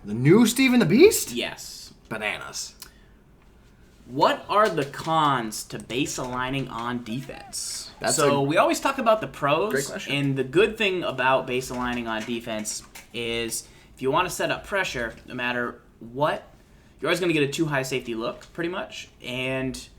The new Steven the Beast? Yes. Bananas. What are the cons to base aligning on defense? We always talk about the pros. Great question. And the good thing about base aligning on defense is if you want to set up pressure, no matter what, you're always going to get a too high safety look, pretty much. And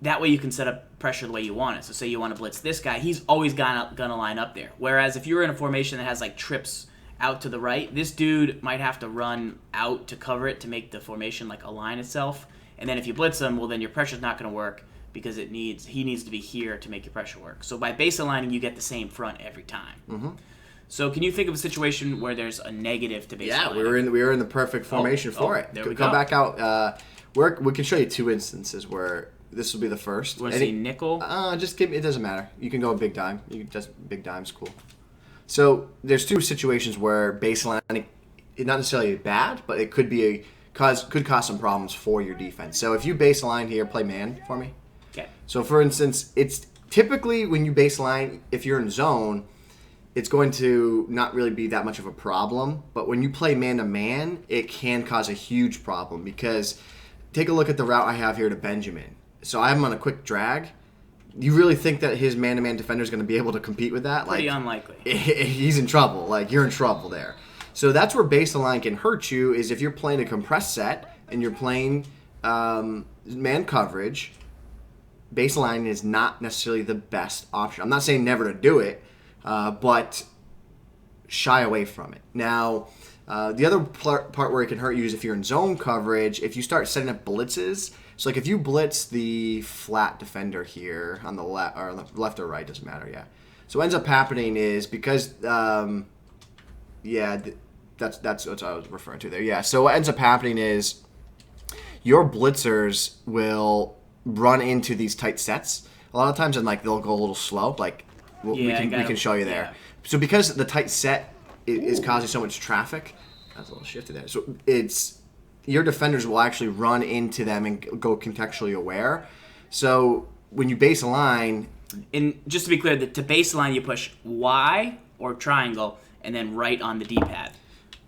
that way you can set up pressure the way you want it. So say you want to blitz this guy, he's always going to line up there. Whereas if you're in a formation that has like trips out to the right, this dude might have to run out to cover it to make the formation like align itself. And then if you blitz him, well then your pressure's not going to work because he needs to be here to make your pressure work. So by base aligning, you get the same front every time. Mm-hmm. So can you think of a situation where there's a negative to base aligning? Yeah, we were in the perfect formation for it. There we Come go. back out. We can show you 2 instances where this will be the first. You want to see nickel? Just give me. It doesn't matter. You can go big dime. You can just big dime's cool. So there's 2 situations where base aligning is not necessarily bad, but it could could cause some problems for your defense. So if you base align here, play man for me. Okay. So for instance, it's typically when you base align, if you're in zone, it's going to not really be that much of a problem. But when you play man-to-man, it can cause a huge problem because take a look at the route I have here to Benjamin. So I have him on a quick drag. You really think that his man-to-man defender is going to be able to compete with that? Pretty unlikely. He's in trouble. Like, you're in trouble there. So that's where base align can hurt you is if you're playing a compressed set and you're playing man coverage, base align is not necessarily the best option. I'm not saying never to do it, but shy away from it. Now, the other part where it can hurt you is if you're in zone coverage, if you start setting up blitzes. So, like, if you blitz the flat defender here on the left or right, doesn't matter, yeah. So what ends up happening is because, that's what I was referring to there, yeah. So what ends up happening is your blitzers will run into these tight sets a lot of times, and like they'll go a little slow. Like we can show you there. Yeah. So because the tight set is causing so much traffic, that's a little shifted there. So it's your defenders will actually run into them and go contextually aware. So when you base align, and just to be clear, to base align you push Y or triangle and then right on the D-pad.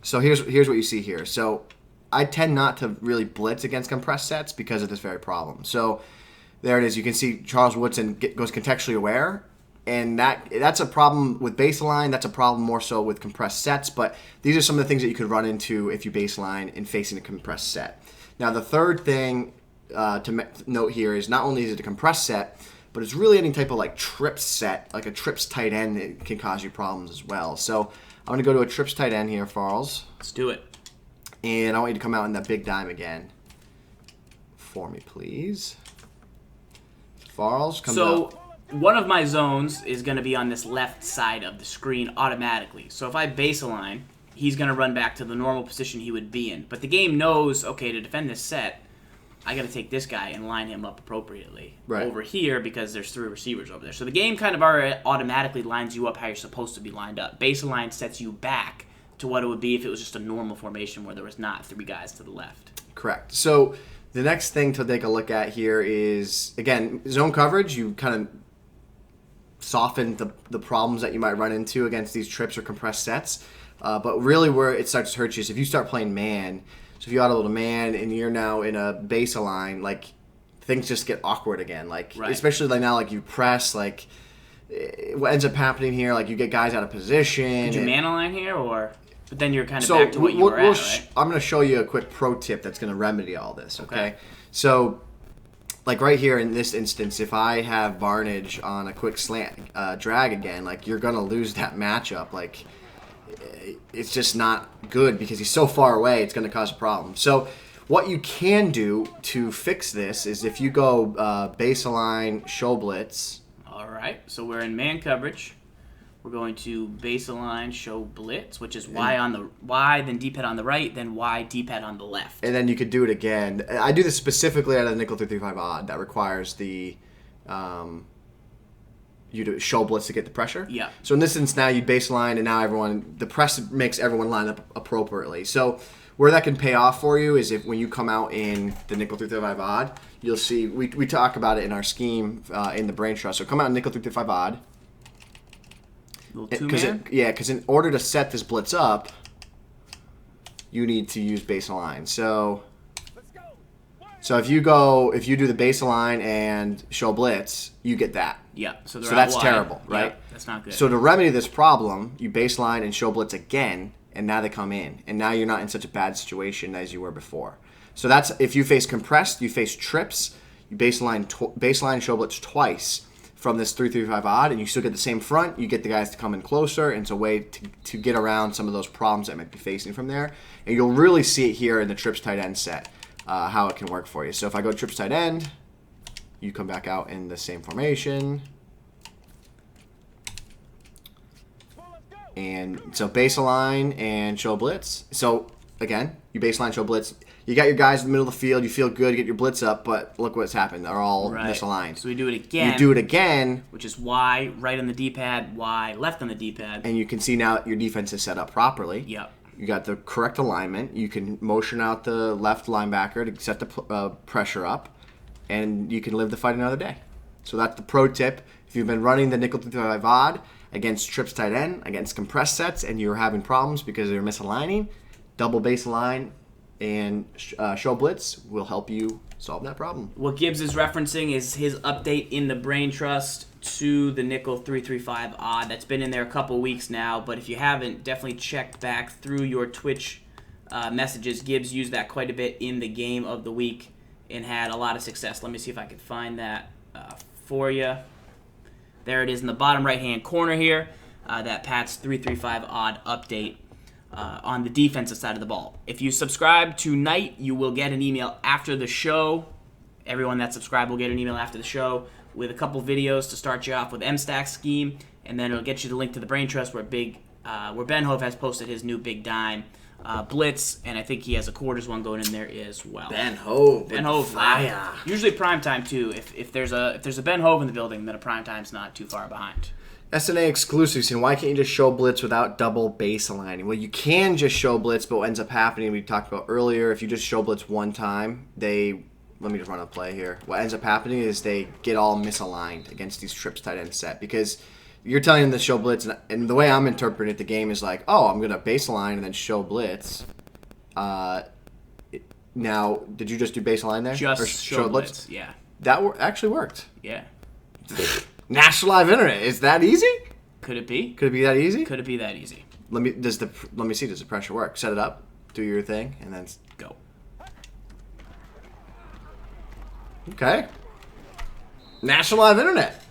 So here's what you see here. So I tend not to really blitz against compressed sets because of this very problem. So there it is. You can see Charles Woodson goes contextually aware, and that's a problem with baseline. That's a problem more so with compressed sets, but these are some of the things that you could run into if you baseline in facing a compressed set. Now, the third thing to note here is not only is it a compressed set, but it's really any type of like trips set, like a trips tight end that can cause you problems as well. So I'm going to go to a trips tight end here, Farles. Let's do it. And I want you to come out in that big dime again for me, please. Farles, come out. So one of my zones is going to be on this left side of the screen automatically. So if I base align, he's going to run back to the normal position he would be in. But the game knows, okay, to defend this set, I got to take this guy and line him up appropriately over here because there's 3 receivers over there. So the game kind of already automatically lines you up how you're supposed to be lined up. Base align sets you back to what it would be if it was just a normal formation where there was not 3 guys to the left. Correct. So the next thing to take a look at here is, again, zone coverage. You kind of soften the problems that you might run into against these trips or compressed sets. But really where it starts to hurt you is if you start playing man. So if you auto to man and you're now in a base align, like things just get awkward again. Like especially like now, like you press, like what ends up happening here, like you get guys out of position. Did you man align here or? But then you're kind of back to what you were at, right? I'm going to show you a quick pro tip that's going to remedy all this, okay? So, like right here in this instance, if I have Barnage on a quick slant drag again, like you're going to lose that matchup. Like, it's just not good because he's so far away, it's going to cause a problem. So, what you can do to fix this is if you go base align, show blitz. All right, so we're in man coverage. We're going to base align, show blitz, which is Y on the Y, then D-pad on the right, then Y, D-pad on the left. And then you could do it again. I do this specifically out of the nickel 335 odd. That requires the you to show blitz to get the pressure. Yeah. So in this instance, now you baseline, and now the press makes everyone line up appropriately. So where that can pay off for you is if when you come out in the nickel 335 odd, you'll see we talk about it in our scheme in the brain trust. So come out in nickel 335 odd. Little 2-man? Because in order to set this blitz up, you need to use base align. So if you do the base align and show blitz, you get that. Yeah. So that's terrible, right? Yeah, that's not good. So to remedy this problem, you baseline and show blitz again, and now they come in, and now you're not in such a bad situation as you were before. So that's if you face compressed, you face trips, you baseline and show blitz twice from this 3-3-5 odd, and you still get the same front. You get the guys to come in closer, and it's a way to get around some of those problems that might be facing from there. And you'll really see it here in the trips tight end set, how it can work for you. So if I go trips tight end, you come back out in the same formation. And so baseline and show blitz. So again, you baseline, show blitz. You got your guys in the middle of the field. You feel good. You get your blitz up, but look what's happened. They're all misaligned. So we do it again. You do it again. Which is Y right on the D-pad, Y left on the D-pad. And you can see now your defense is set up properly. Yep. You got the correct alignment. You can motion out the left linebacker to set the pressure up. And you can live the fight another day. So that's the pro tip. If you've been running the nickel 3-5 odd against trips tight end, against compressed sets, and you're having problems because they're misaligning, double baseline and show blitz will help you solve that problem. What Gibbs is referencing is his update in the brain trust to the nickel 3-3-5 odd. That's been in there a couple weeks now, but if you haven't, definitely check back through your Twitch messages. Gibbs used that quite a bit in the game of the week and had a lot of success. Let me see if I can find that for you. There it is in the bottom right-hand corner here. That Pat's 3-3-5 odd update on the defensive side of the ball. If you subscribe tonight, you will get an email after the show. Everyone that's subscribed will get an email after the show with a couple videos to start you off with M-Stack scheme, and then it'll get you the link to the Brain Trust where Ben Hove has posted his new big dime blitz, and I think he has a quarters one going in there as well. Ben Hove, fire. Usually primetime too. If there's a Ben Hove in the building, then a primetime's not too far behind. SNA exclusives, and why can't you just show blitz without double base aligning? Well, you can just show blitz, but what ends up happening, we talked about earlier, if you just show blitz one time, let me just run a play here. What ends up happening is they get all misaligned against these trips tight end set because you're telling them to show blitz, and the way I'm interpreting the game is like, oh, I'm going to baseline and then show blitz. Now, did you just do baseline there? Just show blitz, yeah. That actually worked. Yeah. National Live Internet. Is that easy? Could it be? Could it be that easy? Could it be that easy? Let me see. Does the pressure work? Set it up. Do your thing, and then go. Okay. National Live Internet.